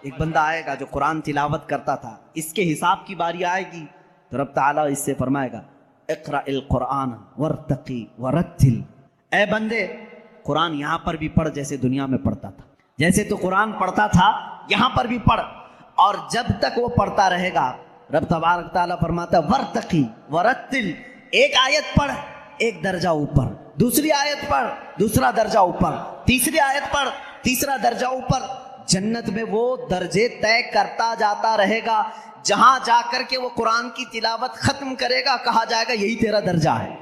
ایک بندہ آئے گا جو قرآن تلاوت کرتا تھا، اس کے حساب کی باری آئے گی تو رب تعالیٰ اس سے فرمائے گا اقرأ القرآن ورتقی ورتل، اے بندے قرآن یہاں پر بھی پڑھ جیسے دنیا میں پڑھتا تھا، جیسے تو قرآن پڑھتا تھا یہاں پر بھی پڑھ، اور جب تک وہ پڑھتا رہے گا رب تبارک تعالیٰ فرماتا ہے ورتقی ورتل، ایک آیت پڑھ ایک درجہ اوپر، دوسری آیت پڑھ دوسرا درجہ اوپر، تیسری آیت پڑھ تیسرا درجہ اوپر، جنت میں وہ درجے طے کرتا جاتا رہے گا، جہاں جا کر کے وہ قرآن کی تلاوت ختم کرے گا کہا جائے گا یہی تیرا درجہ ہے۔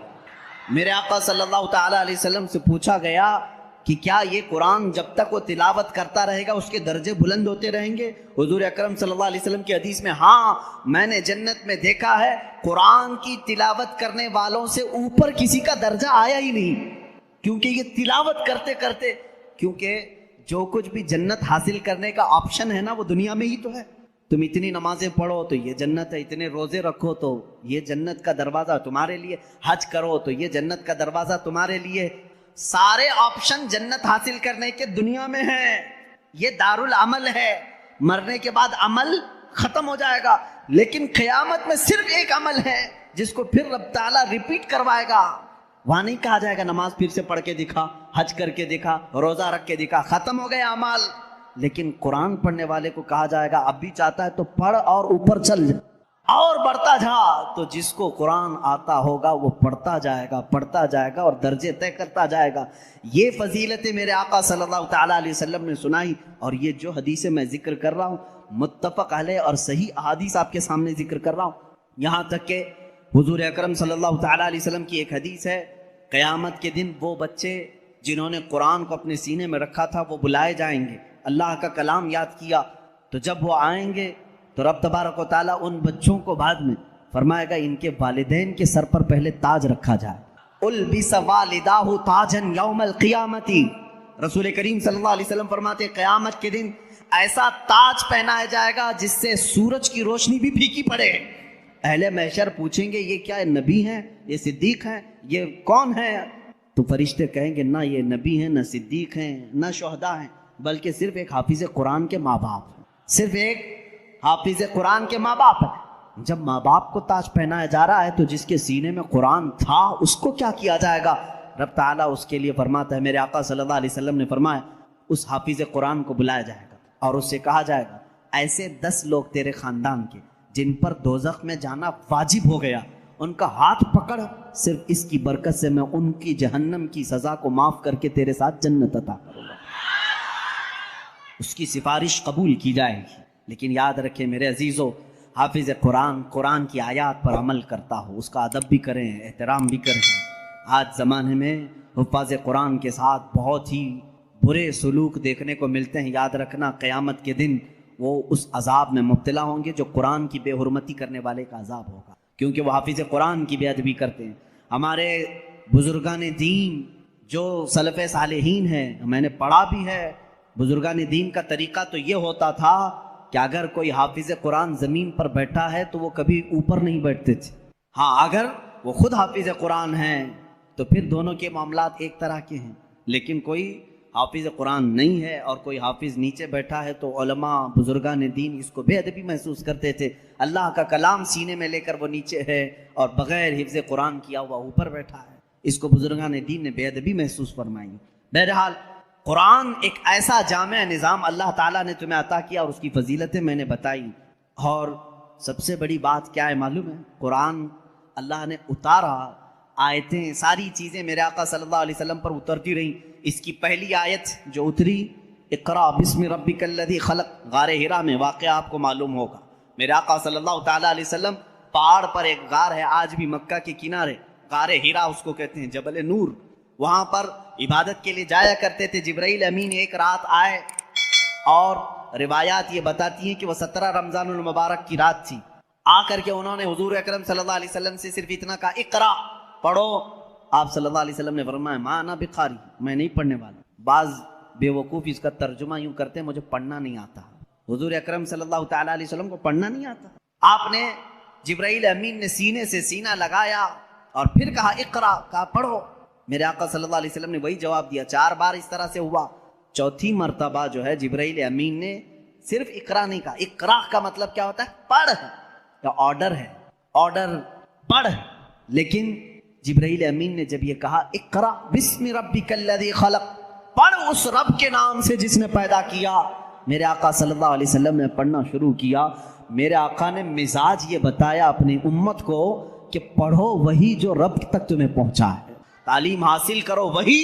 میرے آقا صلی اللہ تعالیٰ علیہ وسلم سے پوچھا گیا کہ کیا یہ قرآن جب تک وہ تلاوت کرتا رہے گا اس کے درجے بلند ہوتے رہیں گے؟ حضور اکرم صلی اللہ علیہ وسلم کی حدیث میں ہاں میں نے جنت میں دیکھا ہے قرآن کی تلاوت کرنے والوں سے اوپر کسی کا درجہ آیا ہی نہیں، کیونکہ یہ تلاوت کرتے کرتے، کیونکہ جو کچھ بھی جنت حاصل کرنے کا آپشن ہے نا وہ دنیا میں ہی تو ہے، تم اتنی نمازیں پڑھو تو یہ جنت ہے، اتنے روزے رکھو تو یہ جنت کا دروازہ تمہارے لیے، حج کرو تو یہ جنت کا دروازہ تمہارے لیے، سارے آپشن جنت حاصل کرنے کے دنیا میں ہیں، یہ دارالعمل ہے، مرنے کے بعد عمل ختم ہو جائے گا، لیکن قیامت میں صرف ایک عمل ہے جس کو پھر رب تعالیٰ ریپیٹ کروائے گا، وہاں نہیں کہا جائے گا نماز پھر سے پڑھ کے دکھا، حج کر کے دکھا، روزہ رکھ کے دکھا، ختم ہو گئے اعمال، لیکن قرآن پڑھنے والے کو کہا جائے گا اب بھی چاہتا ہے تو پڑھ اور اوپر چل جا اور بڑھتا جا، تو جس کو قرآن آتا ہوگا وہ پڑھتا جائے گا اور درجے طے کرتا جائے گا۔ یہ فضیلتیں میرے آقا صلی اللہ تعالیٰ علیہ وسلم نے سنائی، اور یہ جو حدیثیں میں ذکر کر رہا ہوں متفق علیہ اور صحیح احادیث آپ کے سامنے ذکر کر رہا ہوں، یہاں تک کہ حضور اکرم صلی اللہ تعالیٰ علیہ وسلم کی ایک حدیث ہے قیامت کے دن وہ بچے جنہوں نے قرآن کو اپنے سینے میں رکھا تھا وہ بلائے جائیں گے، اللہ کا کلام یاد کیا، تو جب وہ آئیں گے تو رب تبارک و تعالیٰ ان بچوں کو بعد میں فرمائے گا ان کے والدین کے سر پر پہلے تاج رکھا جائے، البس والداہ تاجا یوم القیامت، رسول کریم صلی اللہ علیہ وسلم فرماتے ہیں قیامت کے دن ایسا تاج پہنایا جائے گا جس سے سورج کی روشنی بھی پھیکی پڑے، اہل محشر پوچھیں گے یہ کیا نبی ہیں، یہ صدیق ہیں، یہ کون ہیں؟ تو فرشتے کہیں گے نہ یہ نبی ہیں، نہ صدیق ہیں، نہ شہداء ہیں، بلکہ صرف ایک حافظ قرآن کے ماں باپ ہیں، صرف ایک حافظ قرآن کے ماں باپ ہیں۔ جب ماں باپ کو تاج پہنایا جا رہا ہے تو جس کے سینے میں قرآن تھا اس کو کیا کیا جائے گا؟ رب تعالیٰ اس کے لیے فرماتا ہے، میرے آقا صلی اللہ علیہ وسلم نے فرمایا اس حافظ قرآن کو بلایا جائے گا اور اس سے کہا جائے گا ایسے 10 لوگ تیرے خاندان کے جن پر دوزخ میں جانا واجب ہو گیا، ان کا ہاتھ پکڑ، صرف اس کی برکت سے میں ان کی جہنم کی سزا کو معاف کر کے تیرے ساتھ جنت عطا کروں گا، اس کی سفارش قبول کی جائے گی۔ لیکن یاد رکھیں میرے عزیزو، حافظ قرآن کی آیات پر عمل کرتا ہو، اس کا ادب بھی کریں، احترام بھی کریں۔ آج زمانے میں حفاظ قرآن کے ساتھ بہت ہی برے سلوک دیکھنے کو ملتے ہیں، یاد رکھنا قیامت کے دن وہ اس عذاب میں مبتلا ہوں گے جو قرآن کی بے حرمتی کرنے والے کا عذاب ہوگا، کیونکہ وہ حافظ قرآن کی بے ادبی کرتے ہیں۔ ہمارے بزرگان دین جو سلف صالحین ہیں، میں نے پڑھا بھی ہے، بزرگان دین کا طریقہ تو یہ ہوتا تھا کہ اگر کوئی حافظ قرآن زمین پر بیٹھا ہے تو وہ کبھی اوپر نہیں بیٹھتے تھے، ہاں اگر وہ خود حافظ قرآن ہیں تو پھر دونوں کے معاملات ایک طرح کے ہیں، لیکن کوئی حافظ قرآن نہیں ہے اور کوئی حافظ نیچے بیٹھا ہے تو علماء بزرگان دین اس کو بے ادبی محسوس کرتے تھے، اللہ کا کلام سینے میں لے کر وہ نیچے ہے اور بغیر حفظ قرآن کیا ہوا اوپر بیٹھا ہے، اس کو بزرگان دین نے بے ادبی محسوس فرمائی۔ بہرحال قرآن ایک ایسا جامع نظام اللہ تعالیٰ نے تمہیں عطا کیا اور اس کی فضیلتیں میں نے بتائی، اور سب سے بڑی بات کیا ہے معلوم ہے؟ قرآن اللہ نے اتارا، آیتیں ساری چیزیں میرے آقا صلی اللہ علیہ وسلم پر اترتی رہیں۔ اس کی پہلی آیت جو اتری اقرا بسم ربک الذی خلق، غار ہرا میں واقعہ آپ کو معلوم ہوگا، میرے آقا صلی اللہ تعالیٰ علیہ وسلم پہاڑ پر ایک غار ہے آج بھی مکہ کے کنارے، غار ہرا اس کو کہتے ہیں، جبل نور، وہاں پر عبادت کے لیے جایا کرتے تھے۔ جبرائیل امین ایک رات آئے اور روایات یہ بتاتی ہیں کہ وہ 17 رمضان المبارک کی رات تھی، آ کر کے انہوں نے حضور اکرم صلی اللہ علیہ وسلم سے صرف اتنا کہا اقرا، پڑھو۔ آپ صلی اللہ علیہ وسلم نے فرمایا ما انا بقاری، میں نہیں پڑھنے والا۔ بعض بے وقوف اس کا ترجمہ یوں کرتے ہیں مجھے پڑھنا نہیں آتا، حضور اکرم صلی اللہ تعالیٰ علیہ وسلم کو پڑھنا نہیں آتا۔ آپ نے جبرائیل امین نے سینے سے سینہ لگایا اور پھر کہا اقرا، کہا پڑھو۔ میرے آقا صلی اللہ علیہ وسلم نے وہی جواب دیا، 4 بار اس طرح سے ہوا، چوتھی مرتبہ جو ہے جبرائیل امین نے صرف اقرا نہیں کہا. اقرا کا مطلب کیا ہوتا ہے؟ پڑھ یا آرڈر ہے, آرڈر پڑھ. لیکن جبرائیل امین نے جب یہ کہا اقرا بسم ربک الذی خلق, پڑھ اس رب کے نام سے جس نے پیدا کیا, میرے آقا صلی اللہ علیہ وسلم نے پڑھنا شروع کیا. میرے آقا نے مزاج یہ بتایا اپنی امت کو کہ پڑھو وہی جو رب تک تمہیں پہنچا ہے, تعلیم حاصل کرو وہی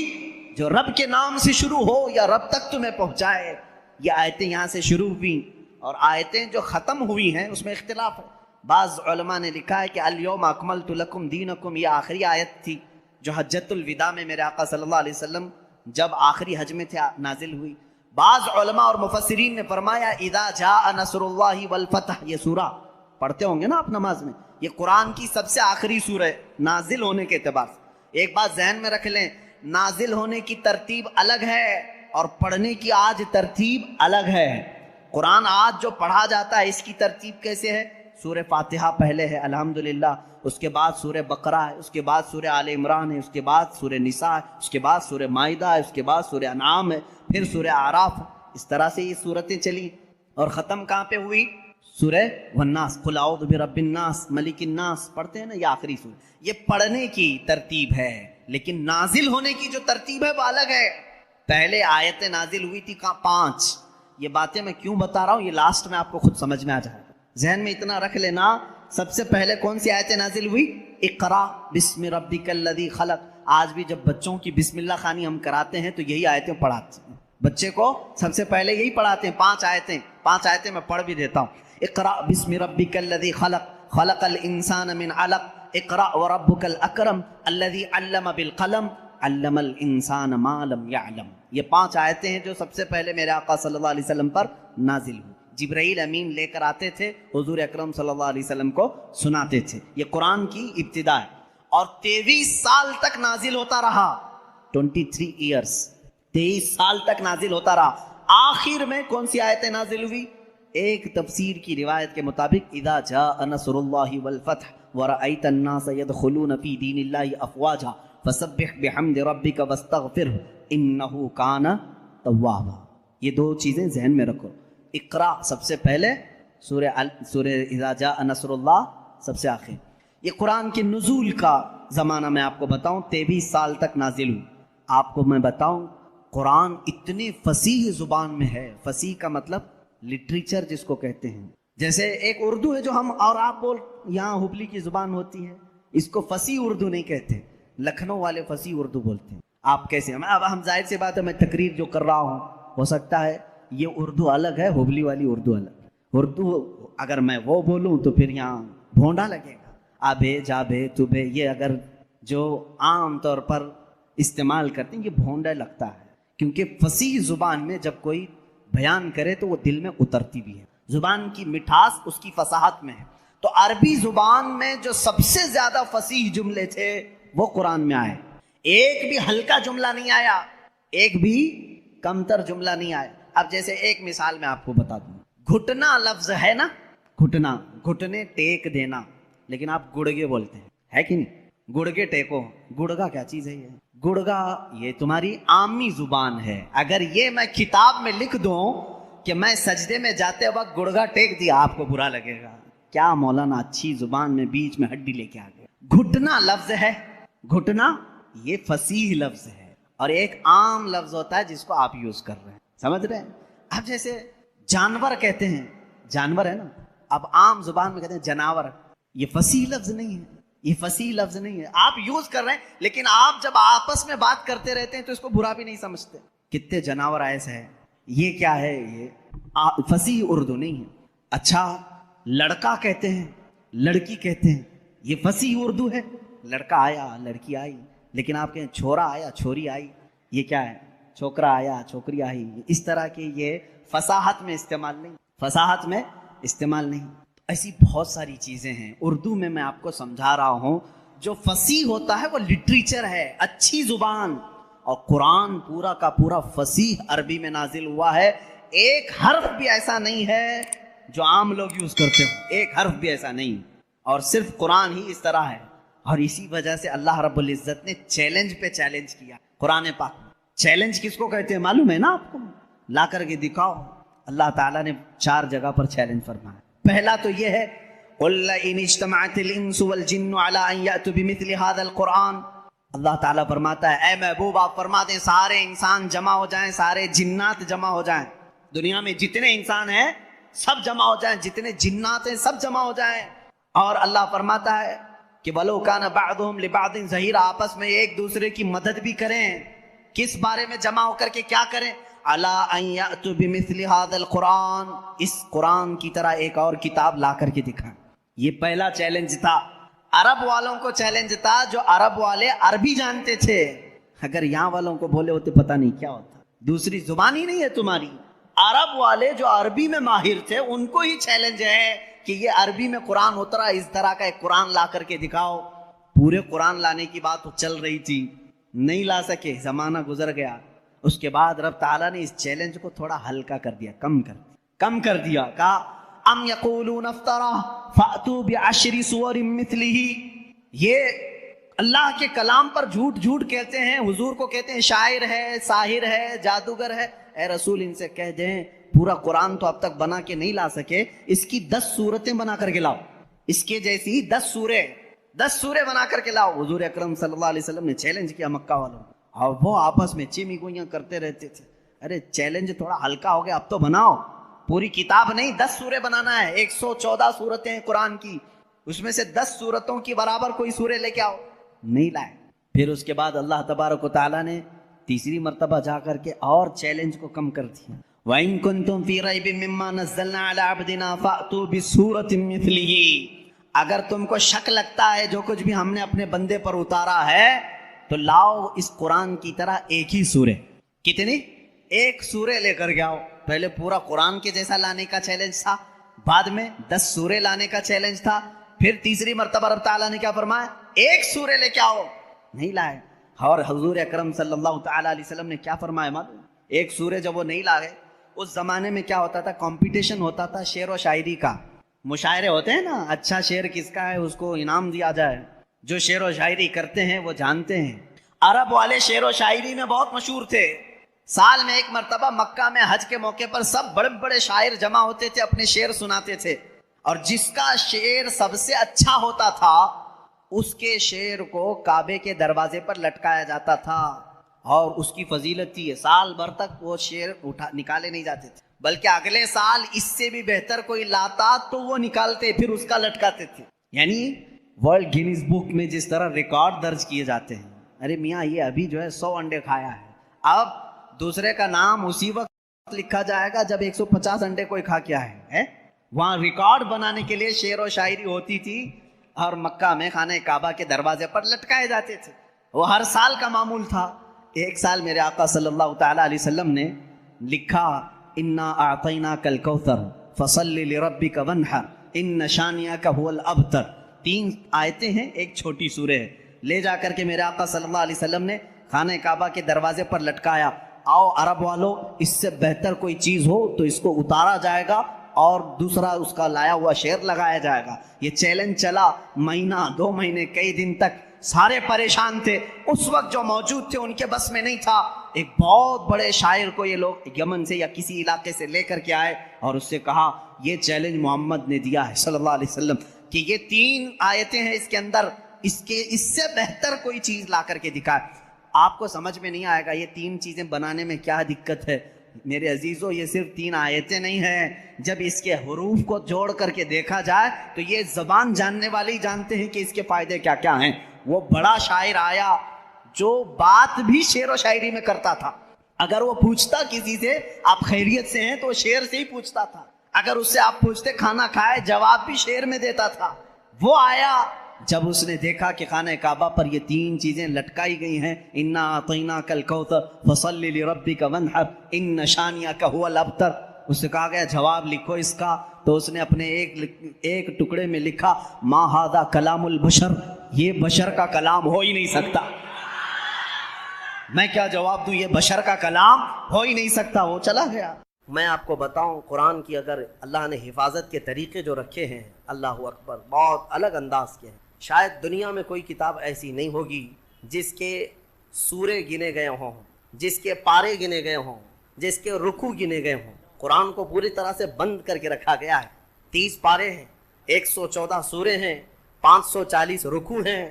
جو رب کے نام سے شروع ہو یا رب تک تمہیں پہنچائے. یہ آیتیں یہاں سے شروع ہوئی اور آیتیں جو ختم ہوئی ہیں اس میں اختلاف ہے. بعض علماء نے لکھا ہے کہ الیوم اکملت لکم دینکم, یہ آخری آیت تھی جو حجۃ الوداع میں میرے آقا صلی اللہ علیہ وسلم جب آخری حج میں تھے نازل ہوئی. بعض علماء اور مفسرین نے فرمایا اذا جاء نصر اللہ والفتح, یہ سورہ پڑھتے ہوں گے نا آپ نماز میں, یہ قرآن کی سب سے آخری سورہ ہے نازل ہونے کے اعتبار سے. ایک بات ذہن میں رکھ لیں, نازل ہونے کی ترتیب الگ ہے اور پڑھنے کی آج ترتیب الگ ہے. قرآن آج جو پڑھا جاتا ہے اس کی ترتیب کیسے ہے؟ سورہ فاتحہ پہلے ہے الحمدللہ, اس کے بعد سورہ بقرہ ہے, اس کے بعد سورہ آل عمران ہے, اس کے بعد سورہ نساء ہے, اس کے بعد سورہ مائدہ ہے, اس کے بعد سورہ انعام ہے, پھر سورہ اعراف. اس طرح سے یہ صورتیں چلی اور ختم کہاں پہ ہوئی؟ سورہ والناس, قل اعوذ برب الناس ملک الناس پڑھتے ہیں نا, یہ آخری سورہ. یہ پڑھنے کی ترتیب ہے, لیکن نازل ہونے کی جو ترتیب ہے وہ الگ ہے. پہلے آیتیں نازل ہوئی تھی 5. یہ باتیں میں کیوں بتا رہا ہوں, یہ لاسٹ میں آپ کو خود سمجھ میں آ جائے گا. ذہن میں اتنا رکھ لینا, سب سے پہلے کون سی آیتیں نازل ہوئی؟ اقرا بسم ربک الذی خلق. آج بھی جب بچوں کی بسم اللہ خوانی ہم کراتے ہیں تو یہی آیتیں پڑھاتے ہیں بچے کو, سب سے پہلے یہی پڑھاتے ہیں. 5 آیتیں میں پڑھ بھی دیتا ہوں. اقرا بسم ربک الذی خلق خلق الانسان من علق اقرا وربک الاکرم الذی علم بالقلم علم الانسان ما لم یعلم. یہ 5 آیتیں ہیں جو سب سے پہلے میرے آقا صلی اللہ علیہ وسلم پر نازل ہوئی. جبرائیل امین لے کر آتے تھے, حضور اکرم صلی اللہ علیہ وسلم کو سناتے تھے. یہ قرآن کی ابتدا ہے اور 23 سال تک نازل ہوتا رہا. 23 ایئرس, 23 سال تک نازل ہوتا رہا. آخر میں کون سی آیتیں نازل ہوئی؟ ایک تفسیر کی روایت کے مطابق اذا جاء نصر اللہ والفتح ورأیت الناس يدخلون فی دین اللہ افواجا فسبح بحمد ربک واستغفرہ انہ کان توابا. یہ 2 چیزیں ذہن میں رکھو. اقرا سب سے پہلے, سورہ اذا جاء نصر اللہ سب سے آخر. یہ قرآن کے نزول کا زمانہ میں آپ کو بتاؤں 23 سال تک نازل ہوئی. آپ کو میں بتاؤں قرآن اتنی فصیح زبان میں ہے. فصیح کا مطلب لٹریچر جس کو کہتے ہیں. جیسے ایک اردو ہے جو ہم اور آپ بول, یہاں ہبلی کی زبان ہوتی ہے, اس کو فصیح اردو نہیں کہتے, لکھنؤ والے فصیح اردو بولتے ہیں. آپ کیسے, اب ہم ظاہر سی بات ہے میں تقریر جو کر رہا ہوں ہو سکتا ہے یہ اردو الگ ہے, ہبلی والی اردو الگ. اردو اگر میں وہ بولوں تو پھر یہاں بھونڈا لگے گا. آبے جابے تبے, یہ اگر جو عام طور پر استعمال کرتے ہیں یہ بھونڈا لگتا ہے, کیونکہ فصیح زبان میں جب کوئی بیان کرے تو وہ دل میں اترتی بھی ہے. زبان کی مٹھاس اس کی فصاحت میں ہے. تو عربی زبان میں جو سب سے زیادہ فصیح جملے تھے وہ قرآن میں آئے. ایک بھی ہلکا جملہ نہیں آیا, ایک بھی کمتر جملہ نہیں آیا. اب جیسے ایک مثال میں آپ کو بتا دوں, گھٹنا لفظ ہے نا, گھٹنا, گھٹنے ٹیک دینا, لیکن آپ گڑگے بولتے ہیں, ہے کہ نہیں؟ گڑگے ٹیکو, گڑگا کیا چیز ہے؟ یہ گڑگا یہ تمہاری عامی زبان ہے. اگر یہ میں کتاب میں لکھ دوں کہ میں سجدے میں جاتے وقت گڑگا ٹیک دیا, آپ کو برا لگے گا. کیا مولانا اچھی زبان میں بیچ میں ہڈی لے کے آ گئے. گھٹنا لفظ ہے, گھٹنا یہ فصیح لفظ ہے, اور ایک عام لفظ ہوتا ہے جس کو آپ یوز کر رہے ہیں, سمجھ رہے ہیں؟ اب جیسے جانور کہتے ہیں, جانور ہے نا, اب عام زبان میں کہتے ہیں جناور. یہ فصیح لفظ نہیں ہے, یہ فصیح لفظ نہیں ہے. آپ یوز کر رہے ہیں, لیکن آپ جب آپس میں بات کرتے رہتے ہیں تو اس کو برا بھی نہیں سمجھتے. کتنے جانور ایسے ہیں, یہ کیا ہے, یہ فصیح اردو نہیں ہے. اچھا لڑکا کہتے ہیں, لڑکی کہتے ہیں, یہ فصیح اردو ہے. لڑکا آیا, لڑکی آئی, لیکن آپ کہیں چھورا آیا, چھوری آئی, یہ کیا ہے؟ چھوکرا آیا, چھوکری آئی. اس طرح کی یہ فصاحت میں استعمال نہیں, فصاحت میں استعمال نہیں. ایسی بہت ساری چیزیں ہیں اردو میں آپ کو سمجھا رہا ہوں. جو فصیح ہوتا ہے وہ لٹریچر ہے, اچھی زبان. اور قرآن پورا کا پورا فصیح عربی میں نازل ہوا ہے. ایک حرف بھی ایسا نہیں ہے جو عام لوگ یوز کرتے ہوں, ایک حرف بھی ایسا نہیں. اور صرف قرآن ہی اس طرح ہے. اور اسی وجہ سے اللہ رب العزت نے چیلنج پہ چیلنج کیا. قرآن پاک چیلنج کس کو کہتے ہیں معلوم ہے نا آپ کو؟ لا کر کے دکھاؤ. اللہ تعالیٰ نے 4 جگہ پر چیلنج فرمایا. پہلا تو یہ ہے قُلْ لَئِنِ اجْتَمَعَتِ الْإِنسُ وَالْجِنُّ عَلَىٰ أَن يَأْتُوا بِمِثْلِ هَٰذَا الْقُرْآنِ. اللہ تعالیٰ فرماتا ہے اے محبوب آپ فرما دیں سارے انسان جمع ہو جائیں, سارے جنات جمع ہو جائیں, دنیا میں جتنے انسان ہیں سب جمع ہو جائیں, جتنے جنات ہیں سب جمع ہو جائیں. اور اللہ فرماتا ہے کہ وَلَوْ كَانَ بَعْضُهُمْ لِبَعْضٍ ظَهِيرًا, آپس میں ایک دوسرے کی مدد بھی کریں. کس بارے میں جمع ہو کر کے کیا کریں؟ عَلَىٰ أَن يَأْتُوا بِمِثْلِ هَٰذَا الْقُرْآنِ, اس قرآن کی طرح ایک اور کتاب لا کر کے دکھائیں. یہ پہلا چیلنج تھا. عرب والوں کو چیلنج تھا, جو عرب والے عربی جانتے تھے. اگر یہاں والوں کو بولے ہوتے پتہ نہیں کیا ہوتا, دوسری زبان ہی نہیں ہے تمہاری. عرب والے جو عربی میں ماہر تھے ان کو ہی چیلنج ہے کہ یہ عربی میں قرآن اترا, اس طرح کا ایک قرآن لا کر کے دکھاؤ. پورے قرآن لانے کی بات چل رہی تھی, نہیں لا سکے, زمانہ گزر گیا. اس کے بعد رب تعالیٰ نے اس چیلنج کو تھوڑا ہلکا کر دیا, کم کر دیا. کہا ام یقولون افترا فأتوا بعشر سور مثلہ. یہ اللہ کے کلام پر جھوٹ کہتے ہیں, حضور کو کہتے ہیں شاعر ہے, ساحر ہے, جادوگر ہے. اے رسول ان سے کہہ دیں پورا قرآن تو اب تک بنا کے نہیں لا سکے, اس کی 10 صورتیں بنا کر کے لاؤ, اس کے جیسی 10 سورے بنا کر کے لاؤ. حضور اکرم صلی اللہ علیہ وسلم نے چیلنج کیا مکہ والوں, اور وہ آپس میں چیمی گوئیاں کرتے رہتے تھے. ارے چیلنج تھوڑا ہلکا ہو گیا, اب تو بناؤ. پوری کتاب نہیں, 10 سورے بنانا ہے. 114 سورتیں ہیں قرآن کی, اس میں سے 10 سورتوں کی برابر کوئی سورے لے کے آؤ. نہیں لائے. پھر اس کے بعد اللہ تبارک و تعالیٰ نے تیسری مرتبہ جا کر کے اور چیلنج کو کم کر دیا. وَإِن كُنتُمْ فِي رَيْبٍ مِّمَّا نَزَّلْنَا عَلَىٰ عَبْدِنَا فَأْتُوا بِسُورَةٍ مِّثْلِهِ. اگر تم کو شک لگتا ہے جو کچھ بھی ہم نے اپنے بندے پر اتارا ہے تو لاؤ اس قرآن کی طرح ایک ہی سورے. کتنی؟ 1 سورے لے کر کے آؤ. پہلے پورا قرآن کے جیسا لانے کا چیلنج تھا, بعد میں 10 سورے لانے کا چیلنج تھا. پھر تیسری مرتبہ رب تعالیٰ نے کیا فرمایا؟ 1 سورے لے کے آؤ. نہیں لائے. اور حضور اکرم صلی اللہ تعالیٰ علیہ وسلم نے کیا فرمایا معلوم؟ 1 سورے جب وہ نہیں لائے, اس زمانے میں کیا ہوتا تھا, کمپٹیشن ہوتا تھا شعر و شاعری کا. مشاعرے ہوتے ہیں نا, اچھا شعر کس کا ہے اس کو انعام دیا جائے. جو شعر و شاعری کرتے ہیں وہ جانتے ہیں. عرب والے شعر و شاعری میں بہت مشہور تھے. سال میں 1 مرتبہ مکہ میں حج کے موقع پر سب بڑے بڑے شاعر جمع ہوتے تھے, اپنے شعر سناتے تھے, اور جس کا شعر سب سے اچھا ہوتا تھا اس کے شعر کو کعبے کے دروازے پر لٹکایا جاتا تھا. اور اس کی فضیلت تھی سال بھر تک وہ شعر نکالے نہیں جاتے تھے, بلکہ اگلے سال اس سے بھی بہتر کوئی لاتا تو وہ نکالتے پھر اس کا لٹکاتے تھے. یعنی ورلڈ گینیز بک میں جس طرح ریکارڈ درج کیے جاتے ہیں, ارے میاں یہ ابھی جو ہے 100 انڈے کھایا ہے, اب دوسرے کا نام اسی وقت لکھا جائے گا جب 150 انڈے کوئی کھا کیا ہے. وہاں ریکارڈ بنانے کے لیے شعر و شاعری ہوتی تھی, اور مکہ میں خانہ کعبہ کے دروازے پر لٹکائے جاتے تھے. وہ ہر سال کا معمول تھا. ایک سال میرے آقا صلی اللہ تعالیٰ علیہ وسلم نے لکھا انا اعطیناک الکوثر فصل لربک وانحر ان شانئک هو الابتر. 3 آیتیں ہیں, ایک چھوٹی سورہ ہے. لے جا کر کے میرے آقا صلی اللہ علیہ وسلم نے خانہ کعبہ کے دروازے پر لٹکایا. آؤ عرب والو, اس سے بہتر کوئی چیز ہو تو اس کو اتارا جائے گا اور دوسرا اس کا لایا ہوا شعر لگایا جائے گا. یہ چیلنج چلا مہینہ 2 مہینے کئی دن تک. سارے پریشان تھے. اس وقت جو موجود تھے ان کے بس میں نہیں تھا. ایک بہت بڑے شاعر کو یہ لوگ یمن سے یا کسی علاقے سے لے کر کے آئے اور اس سے کہا یہ چیلنج محمد نے دیا ہے صلی اللہ علیہ وسلم کہ یہ 3 آیتیں ہیں اس کے اندر, اس سے بہتر کوئی چیز لا کر کے دکھائے. آپ کو سمجھ میں نہیں آئے گا یہ 3 چیزیں بنانے میں کیا دقت ہے. میرے عزیزو یہ صرف 3 آیتیں نہیں ہیں, جب اس کے حروف کو جوڑ کر کے دیکھا جائے تو یہ زبان جاننے والے ہی جانتے ہیں کہ اس کے فائدے کیا کیا ہیں. وہ بڑا شاعر آیا جو بات بھی شعر و شاعری میں کرتا تھا. اگر وہ پوچھتا کسی سے آپ خیریت سے ہیں تو وہ شعر سے ہی پوچھتا تھا. اگر اس سے آپ پوچھتے کھانا کھائے, جواب بھی شعر میں دیتا تھا. وہ آیا جب اس نے دیکھا کہ خانہ کعبہ پر یہ 3 چیزیں لٹکائی گئی ہیں, انا اعطیناک الکوثر فصل لربک وانحر ان شانئک هو الابتر, اس سے کہا گیا جواب لکھو اس کا. تو اس نے اپنے ایک ٹکڑے میں لکھا ما ھذا کلام البشر, یہ بشر کا کلام ہو ہی نہیں سکتا. میں کیا جواب دوں, یہ بشر کا کلام ہو ہی نہیں سکتا. وہ چلا گیا. میں آپ کو بتاؤں قرآن کی اگر اللہ نے حفاظت کے طریقے جو رکھے ہیں, اللہ اکبر, بہت الگ انداز کے ہیں. شاید دنیا میں کوئی کتاب ایسی نہیں ہوگی جس کے سورے گنے گئے ہوں, جس کے پارے گنے گئے ہوں, جس کے رکوع گنے گئے ہوں. قرآن کو پوری طرح سے بند کر کے رکھا گیا ہے. 30 پارے ہیں, 114 سورے ہیں, 540 رکوع ہیں,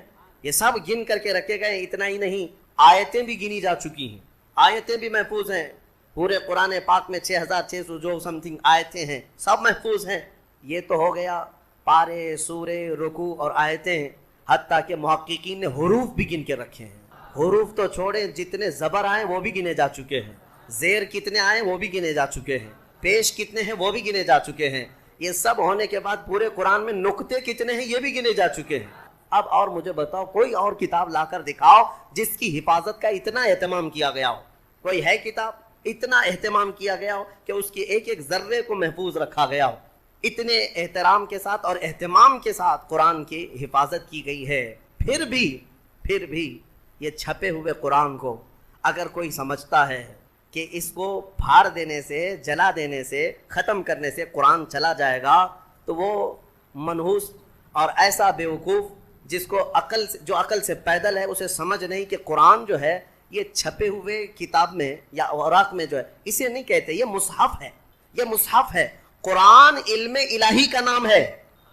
یہ سب گن کر کے رکھے گئے. اتنا ہی نہیں, آیتیں بھی گنی جا چکی ہیں, آیتیں بھی محفوظ ہیں. پورے قرآن پاک میں 6600 جو سم تھنگ آیتیں ہیں, سب محفوظ ہیں. یہ تو ہو گیا پارے, سورے, رکوع اور آیتیں. حتیٰ کہ محققین نے حروف بھی گن کے رکھے ہیں. حروف تو چھوڑیں, جتنے زبر آئے وہ بھی گنے جا چکے ہیں, زیر کتنے آئے وہ بھی گنے جا چکے ہیں, پیش کتنے ہیں وہ بھی گنے جا چکے ہیں. یہ سب ہونے کے بعد پورے قرآن میں نقطے کتنے ہیں یہ بھی گنے جا چکے ہیں. اب اور مجھے بتاؤ, کوئی اور کتاب لا کر دکھاؤ جس کی حفاظت کا اتنا اہتمام کیا گیا ہو. کوئی ہے کتاب اتنا اہتمام کیا گیا ہو کہ اس کی ایک ایک ذرے کو محفوظ رکھا گیا ہو؟ اتنے احترام کے ساتھ اور اہتمام کے ساتھ قرآن کی حفاظت کی گئی ہے. پھر بھی یہ چھپے ہوئے قرآن کو اگر کوئی سمجھتا ہے کہ اس کو پھاڑ دینے سے, جلا دینے سے, ختم کرنے سے قرآن چلا جائے گا, تو وہ منحوس اور ایسا بیوقوف جس کو جو عقل سے پیدل ہے, اسے سمجھ نہیں کہ قرآن جو ہے یہ چھپے ہوئے کتاب میں یا اوراق میں جو ہے, اسے نہیں کہتے, یہ مصحف ہے. یہ مصحف ہے. قرآن علم الہی کا نام ہے,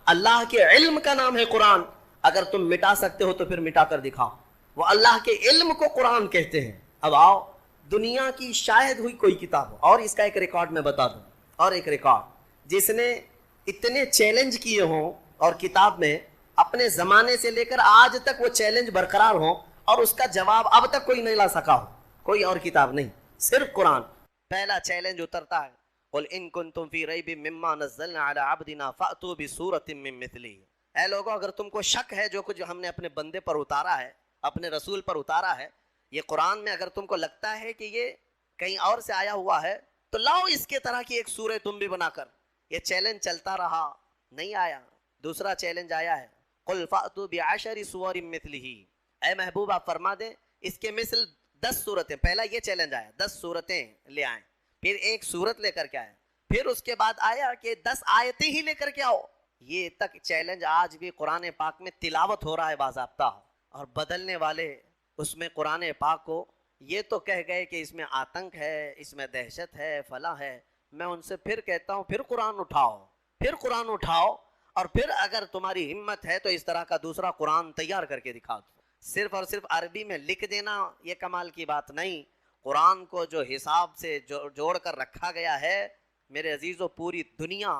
اللہ کے علم کا نام ہے قرآن. اگر تم مٹا سکتے ہو تو پھر مٹا کر دکھاؤ. وہ اللہ کے علم کو قرآن کہتے ہیں. اب آؤ, دنیا کی شاید ہوئی کوئی کتاب ہو, اور اس کا ایک ریکارڈ میں بتا دوں, اور ایک ریکارڈ جس نے اتنے چیلنج کیے ہوں اور کتاب میں اپنے زمانے سے لے کر آج تک وہ چیلنج برقرار ہوں اور اس کا جواب اب تک کوئی نہیں لا سکا ہو, کوئی اور کتاب نہیں, صرف قرآن. پہلا چیلنج اترتا ہے, قل ان کنتم فی ریب مما نزلنا علی عبدنا فأتوا بسورۃ من مثلہ. اے لوگو, اگر تم کو شک ہے جو کچھ ہم نے اپنے بندے پر اتارا ہے, اپنے رسول پر اتارا ہے, یہ قرآن میں اگر تم کو لگتا ہے کہ یہ کہیں اور سے آیا ہوا ہے, تو لاؤ اس کے طرح کی ایک سورہ تم بھی بنا کر. یہ چیلنج چلتا رہا, نہیں آیا. دوسرا چیلنج آیا ہے, قل فأتوا بعشر سور مثلہ. اے محبوب آپ فرما دیں اس کے مثل 10 صورتیں. پہلا یہ چیلنج آیا 10 صورتیں لے آئیں, پھر ایک صورت لے کر کے آئے, پھر اس کے بعد آیا کہ 10 آیتیں ہی لے کر کے آؤ. یہ تک چیلنج آج بھی قرآن پاک میں تلاوت ہو رہا ہے باضابطہ, اور بدلنے والے اس میں قرآن پاک کو یہ تو کہہ گئے کہ اس میں آتنک ہے, اس میں دہشت ہے, فلاں ہے. میں ان سے پھر کہتا ہوں, پھر قرآن اٹھاؤ, اور پھر اگر تمہاری ہمت ہے تو اس طرح کا دوسرا قرآن تیار کر کے دکھا دو. صرف اور صرف عربی میں لکھ دینا یہ کمال کی بات نہیں. قرآن کو جو حساب سے جوڑ کر رکھا گیا ہے میرے عزیزو, پوری دنیا,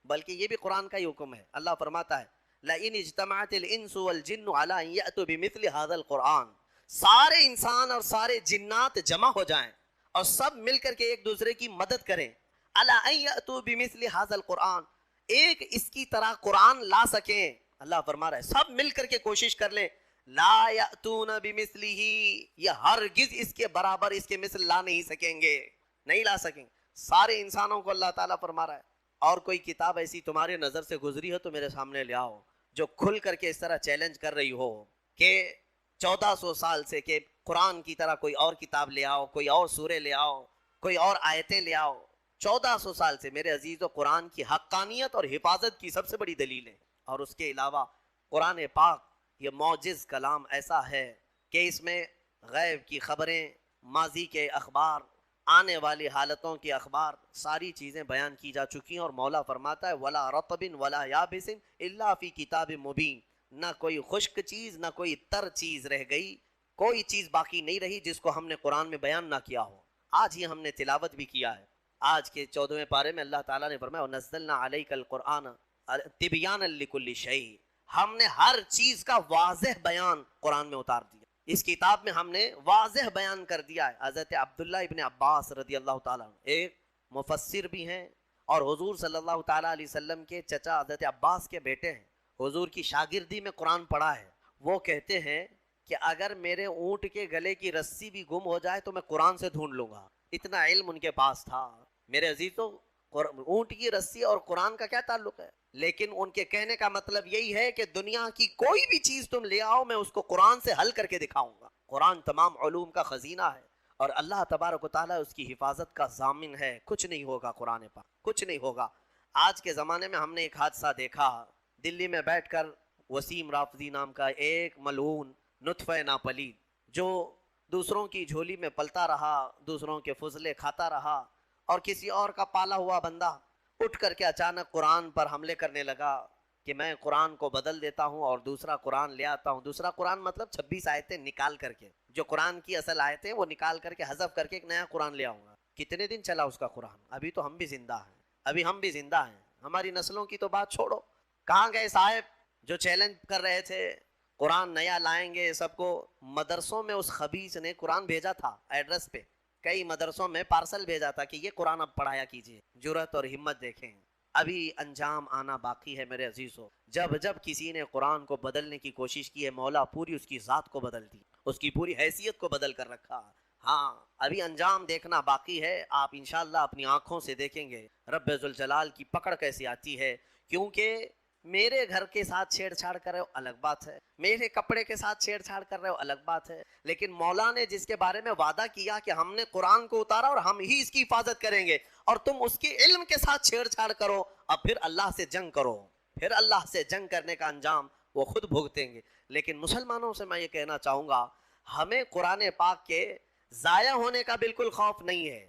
بلکہ یہ بھی قرآن کا ہی حکم ہے. اللہ فرماتا ہے لَإِنِ اجْتَمَعَتِ الْإِنسُ وَالْجِنُّ عَلَىٰ أَن يَأْتُوا بِمِثْلِ هَذَا الْقُرْآنِ. سارے انسان اور سارے جنات جمع ہو جائیں اور سب مل کر کے ایک دوسرے کی مدد کریں. عَلَىٰ أَن يَأْتُوا بِمِثْلِ هَذَا الْقُرْآنِ, ایک اس کی طرح قرآن لا سکیں. اللہ فرما رہا ہے سب مل کر کے کوشش کر لیں. لا یأتون بمثلہ, یہ ہرگز اس کے برابر, اس کے مثل لا نہیں سکیں گے, نہیں لا سکیں. سارے انسانوں کو اللہ تعالیٰ فرما رہا ہے, اور کوئی کتاب ایسی تمہارے نظر سے گزری ہو تو میرے سامنے لے آؤ جو کھل کر کے اس طرح چیلنج کر رہی ہو کہ 1400 سال سے کہ قرآن کی طرح کوئی اور کتاب لے آؤ, کوئی اور سورے لے آؤ, کوئی اور آیتیں لے آؤ. 1400 سال سے میرے عزیز و قرآن کی حقانیت اور حفاظت کی سب سے بڑی دلیل ہے. اور اس کے علاوہ قرآن پاک یہ معجز کلام ایسا ہے کہ اس میں غیب کی خبریں, ماضی کے اخبار, آنے والی حالتوں کے اخبار, ساری چیزیں بیان کی جا چکی ہیں. اور مولا فرماتا ہے وَلَا رَطْبٍ وَلَا يَابِسٍ إِلَّا فِي كِتَابٍ مُبِينٍ. نہ کوئی خشک چیز نہ کوئی تر چیز رہ گئی, کوئی چیز باقی نہیں رہی جس کو ہم نے قرآن میں بیان نہ کیا ہو. آج ہی ہم نے تلاوت بھی کیا ہے. آج کے 14ویں پارے میں اللہ تعالیٰ نے فرمایا وَنَزَّلْنَا عَلَيْكَ الْقُرْآنَ تِبْيَانًا لِكُلِّ شَيْءٍ. ہم نے ہر چیز کا واضح بیان قرآن میں اتار دیا. اس کتاب میں ہم نے واضح بیان کر دیا ہے. حضرت عبداللہ ابن عباس رضی اللہ تعالیٰ ایک مفسر بھی ہیں اور حضور صلی اللہ تعالیٰ علیہ وسلم کے چچا حضرت عباس کے بیٹے ہیں. حضور کی شاگردی میں قرآن پڑھا ہے. وہ کہتے ہیں کہ اگر میرے اونٹ کے گلے کی رسی بھی گم ہو جائے تو میں قرآن سے ڈھونڈ لوں گا. اتنا علم ان کے پاس تھا. میرے عزیزو, اونٹ کی رسی اور قرآن کا کیا تعلق ہے؟ لیکن ان کے کہنے کا مطلب یہی ہے کہ دنیا کی کوئی بھی چیز تم لے آؤ میں اس کو قرآن سے حل کر کے دکھاؤں گا. قرآن تمام علوم کا خزینہ ہے اور اللہ تبارک و تعالیٰ اس کی حفاظت کا ضامن ہے. کچھ نہیں ہوگا قرآن پاک, کچھ نہیں ہوگا. آج کے زمانے میں ہم نے ایک حادثہ دیکھا. دلی میں بیٹھ کر وسیم رافضی نام کا ایک ملعون نطفہ ناپلید جو دوسروں کی جھولی میں پلتا رہا, دوسروں کے فضلے کھاتا رہا اور کسی اور کا پالا ہوا بندہ اٹھ کر کے اچانک قرآن پر حملے کرنے لگا کہ میں قرآن کو بدل دیتا ہوں اور دوسرا قرآن لے آتا ہوں. دوسرا قرآن مطلب 26 آیتیں نکال کر کے، جو قرآن کی اصل آیتیں وہ نکال کر کے حذف کر کے ایک نیا قرآن لے آؤں گا. کتنے دن چلا اس کا قرآن؟ ابھی تو ہم بھی زندہ ہیں، ہماری نسلوں کی تو بات چھوڑو. کہاں گئے صاحب جو چیلنج کر رہے تھے قرآن نیا لائیں گے سب کو؟ مدرسوں میں اس خبیث نے قرآن بھیجا تھا ایڈریس پہ، کئی مدرسوں میں پارسل بھیجا تھا کہ یہ قرآن اب پڑھایا کیجیے. جرأت اور ہمت دیکھیں. ابھی انجام آنا باقی ہے میرے عزیزو. جب کسی نے قرآن کو بدلنے کی کوشش کی ہے، مولا پوری اس کی ذات کو بدل دی، اس کی پوری حیثیت کو بدل کر رکھا. ہاں ابھی انجام دیکھنا باقی ہے. آپ انشاءاللہ اپنی آنکھوں سے دیکھیں گے رب ذوالجلال کی پکڑ کیسی آتی ہے. کیونکہ میرے گھر کے ساتھ چھیڑ چھاڑ کر رہے ہو الگ بات ہے، میرے کپڑے کے ساتھ چھیڑ چھاڑ کر رہے ہو الگ بات ہے، لیکن مولا نے جس کے بارے میں وعدہ کیا کہ ہم نے قرآن کو اتارا اور ہم ہی اس کی حفاظت کریں گے، اور تم اس کے علم کے ساتھ چھیڑ چھاڑ کرو، اب پھر اللہ سے جنگ کرو. پھر اللہ سے جنگ کرنے کا انجام وہ خود بھگتیں گے. لیکن مسلمانوں سے میں یہ کہنا چاہوں گا، ہمیں قرآن پاک کے ضائع ہونے کا بالکل خوف نہیں ہے.